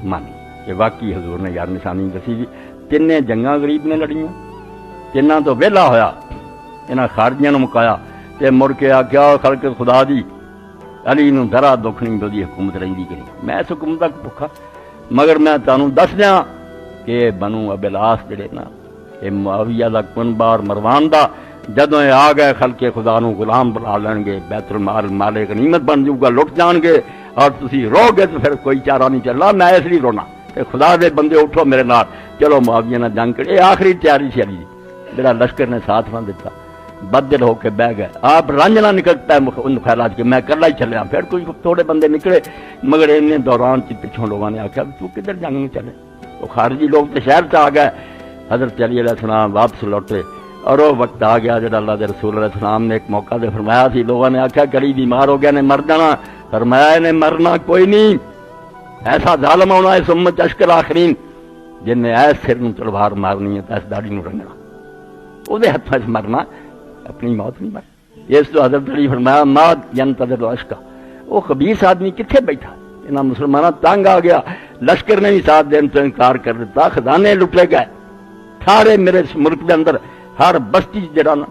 مانی کہ واقعی حضور نے یار نشانی دسی جی تین جنگاں غریب نے لڑیاں تیناں تو ویلا ہویا انہاں خارجیاں نو مکایا تے مڑ کے آکھیا خلق خدا دی علی نو ذرا دکھ نہیں دی حکومت رہندی کہ نہیں میں اس حکومت تک بھکھا مگر میں تانوں دس دیاں کہ بنو ابی العاص جڑے نا اے معاویہ دا کنبار مروان دا جدوں یہ آ گئے خلق خدا نو غلام بنا لین گے بیت المال مال غنیمت بن جاؤ گا لٹ جان گے اور تسی رو گے تو پھر کوئی چارہ نہیں چلنا میں اس لیے رونا کہ خدا دے بندے اٹھو میرے نال چلو معاویہ نہ جنگ کرے آخری تیاری سی علی میرا لشکر نے ساتھ بن دیتا بدل ہو کے بہ گئے آپ رنج نہ نکلتا ہے ان خیالات کے میں کلا ہی چلیا پھر کوئی تھوڑے بندے نکلے مگر ان دوران پچھوں لوگوں نے آخیا تو کدھر جنگ میں چلے وہ خارجی لوگ تو شہر سے آ گئے حضرت علی علیہ السلام واپس لوٹے اور وہ وقت آ گیا جب اللہ کے رسول علیہ السلام نے ایک موقع دے فرمایا سی لوگوں نے آخیا کڑی بیمار ہو گیا نے مر جانا فرمایا نے مرنا کوئی نہیں ایسا ظالم ہونا ہے سمت اشکر آخرین جن نے ایس سر نو تلوار مارنی ہے ایس داڑھی نو رنگنا وہ ہاتھوں سے مرنا اپنی موت نہیں مر اس تو حضرت علی فرمایا مات ینتظر اشکا وہ خبیث آدمی کتنے بیٹھا انہاں مسلمانوں تنگ آ گیا لشکر نے بھی ساتھ دینے تو انکار کر دیتا خزانے لٹے گئے سارے میرے ملک کے اندر ہر بستی جڑا نا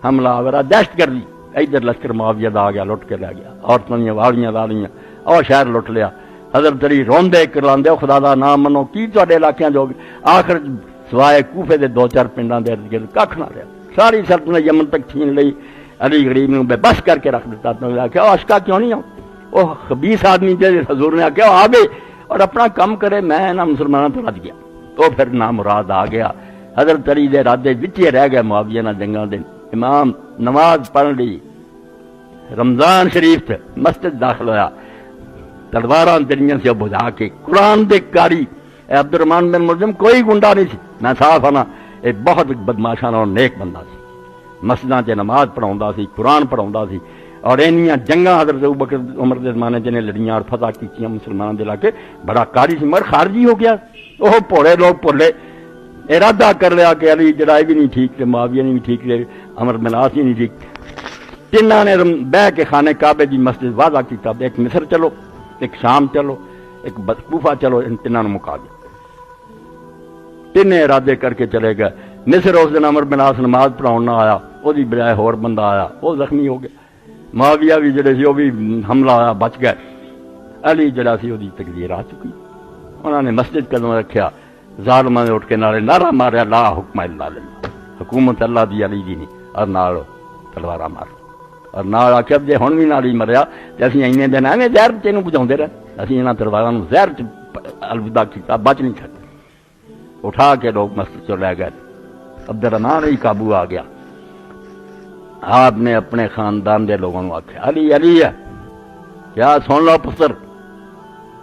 حملہ آورا دہشت گردی ادھر لشکر معاویہ دا آ گیا لٹ کے لے گیا عورتوں دیا واڑیاں لا لیاں اور شہر لٹ لیا حضرت علی روندے کراندے خدا دا نام منو کی تواڈے علاقیاں جو آخر سوائے کوفے دے دو چار پنڈاں دے ارد گرد کھ نہ رہا ساری سلطنت یمن تک چھین لئی علی غریب نے بے بس کر کے رکھ دیتا تو آخیا اشکا کیوں نہیں آؤں وہ خبیث آدمی جے حضور نے آخیا آ گئے اور اپنا کام کرے میں نہ مسلمانوں تو رج گیا تو پھر نامراد آ گیا حضرت علی دے ارادے وچ ہی رہ گئے معاویہ نہ جنگاں دے امام نماز پڑھ لی رمضان شریف تے مسجد داخل ہویا تلواراں تیریاں سے بجھا کے قرآن دے کاری اے عبد الرحمن بن ملزم کوئی گنڈا نہیں سی میں صاف آنا اے بہت بدماشانہ اور نیک بندہ سی مسجداں تے نماز پڑھاوندا سی قرآن پڑھاوندا سی اور اینیاں جنگاں حضرت ابوبکر عمر دے زمانے جنے لڑیاں اور فتح کیتیاں مسلماناں دے علاقے بڑا کاری سی مگر خارجی ہو گیا وہ پوڑے لوگ پولے ارادہ کر لیا کہ علی جڑا بھی نہیں ٹھیک تے معاویہ نہیں ٹھیک تے عمر بن العاص نہیں ٹھیک تیناں نے بہ کے خانے کعبے دی مسجد وعدہ کیتا ایک مصر چلو ایک شام چلو ایک کوفہ چلو ان تیناں نوں مکا دو تین ارادے کر کے چلے گئے مصر اس دن عمر بن العاص نماز پڑھاؤن نہ آیا وہ بجائے ہور بندہ آیا وہ زخمی ہو گیا معاویہ بھی جڑے سی وہ بھی حملہ آیا بچ گئے علی جڑا سی وہ تقدیر آ چکی انہوں نے مسجد قدم رکھیا ظالماں نے اٹھ کے نالے نعرہ ماریا لا حکم الا للہ حکومت اللہ دی علی دی نہیں اور نال تلوارا مار اور نال آخیا جی ہن بھی نال ہی مریا تے اسی اینے دن ایویں زہر تینوں بجاؤندے رہے اسی انہاں تلواراں نوں زہر الوداع کیتا بچ نہیں سکے اٹھا کے لوگ مسجد چ لے گئے عبد الرحمان ہی قابو آ گیا آپ نے اپنے خاندان دے لوگوں آخیا علی علی ہے کیا سن لو پتر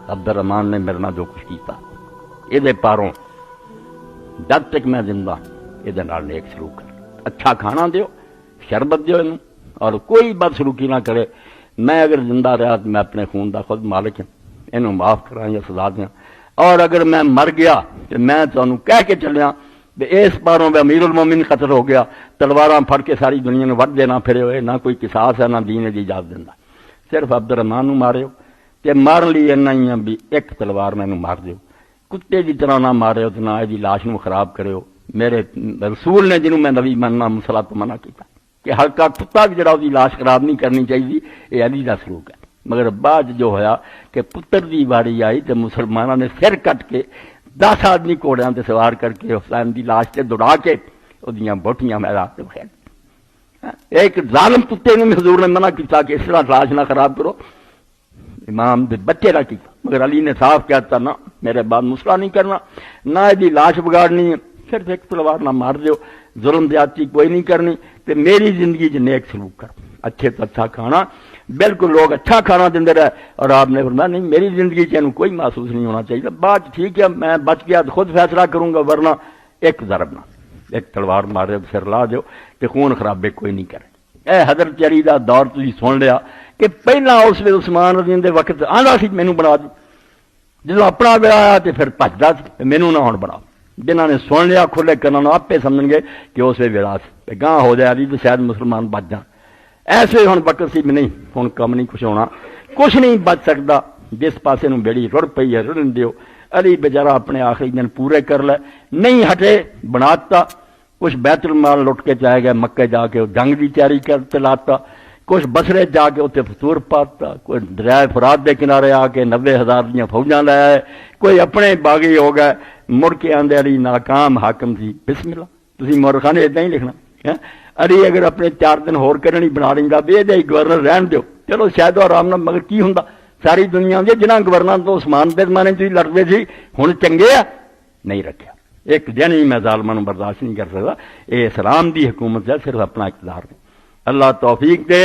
عبد الرحمان نے میرے نال جو کچھ کیتا یہ پاروں جب تک میں زندہ یہ نیک سلوک کر اچھا کھانا دیو شربت دیو انہوں اور کوئی بد سلوکی نہ کرے میں اگر زندہ رہا تو میں اپنے خون دا خود مالک ہوں انہوں معاف کراں یا سزا دیاں اور اگر میں مر گیا تو میں تمہیں کہہ کے چلیا اس پاروں میں امیر المومن قتل ہو گیا تلواراں پھڑ کے ساری دنیا نے وڈ دینا پھرے ہوئے نہ کوئی قصاص ہے نہ دین دی اجازت دینا صرف عبد الرحمان نوں مارے ہو تے مارن لی اینا ہی ہے بھی ایک تلوار میں مار دیو کتے دی طرح نہ مارے ہو تو نہ یہ لاش نو خراب کرے ہو میرے رسول نے جنہوں میں نبی مننا مسلط منع کیتا کہ ہلکا کتا بھی جڑا دی لاش خراب نہیں کرنی چاہیے یہ علی دا سلوک ہے مگر بعد جو ہویا کہ پتر دی واری آئی تو مسلمانوں نے سر کٹ کے 10 آدمی گھوڑیاں تے سوار کر کے حسین دی لاش تے دوڑا کے وہ بوٹیاں میدان تے خیر ایک ظالم کتے نے حضور نے منع کیتا کہ اس طرح لاش نہ خراب کرو امام دے بچے نہ کیتا مگر علی نے صاف کہتا نہ میرے بعد مسئلہ نہیں کرنا نہ یہ لاش بگاڑنی ہے صرف ایک تلوار نہ مار دیو ظلم زیادتی کوئی نہیں کرنی تے میری زندگی چ نیک سلوک کر اچھے تو اچھا کھانا بالکل لوگ اچھا کھانا دے رہے اور آپ نے فرمایا نہیں میری زندگی چ کوئی محسوس نہیں ہونا چاہیے بات ٹھیک ہے میں بچ گیا تو خود فیصلہ کروں گا ورنہ ایک ضرب نہ ایک تلوار مارے سر لا دیو کہ خون خرابے کوئی نہیں کرے اے حضرت علی دا دور تسی سن لیا کہ پہلا اس ویلے عثمان رضی اللہ وقت آندا سی مینوں بنا دی جدوں اپنا ویلا آیا تے پھر بھجدا سی مینوں نہ ہن بنا جنہاں نے سن لیا کھلے کناں نوں آپے سمجھن گے کہ اس ویلا سی گاں ہو جائے علی تو شاید مسلمان بچ جان ایسے ہن وقت سی نہیں ہن کم نہیں کچھ ہونا کچھ نہیں بچ سکتا جس پاسے نوں بیڑی رڑ پئی ہے رڑن دیو۔ علی بیچارہ اپنے آخری دن پورے کر لے، نہیں ہٹے، بناتا کچھ بیت المال لٹ کے چاہے گئے، مکے جا کے جنگ کی تیاری کرتے لاتا، کچھ بسرے جا کے اتنے فطور پاتا، کوئی دریائے فرات دے کنارے آ کے 90,000 دیاں فوجاں لے آئے، کوئی اپنے باغی ہو گئے، مڑ کے آندے علی ناکام حاکم سی۔ بسم اللہ، تسی مورخانے اتنا ہی لکھنا ہے۔ علی اگر اپنے 4 دن ہور کرنی بنا لیندا بے دے گورنر رہن دیو، چلو شاید آرام نال، مگر کی ہوندا ساری دنیا دے جنہاں گورنر تو عثمان دے زمانے چ لڑتے سی، ہن چنگے آ نہیں رکھیا۔ ایک دن ہی میں ظالماں نوں برداشت نہیں کر سکتا، اے اسلام دی حکومت ہے، صرف اپنا اقتدار نہیں۔ اللہ توفیق دے۔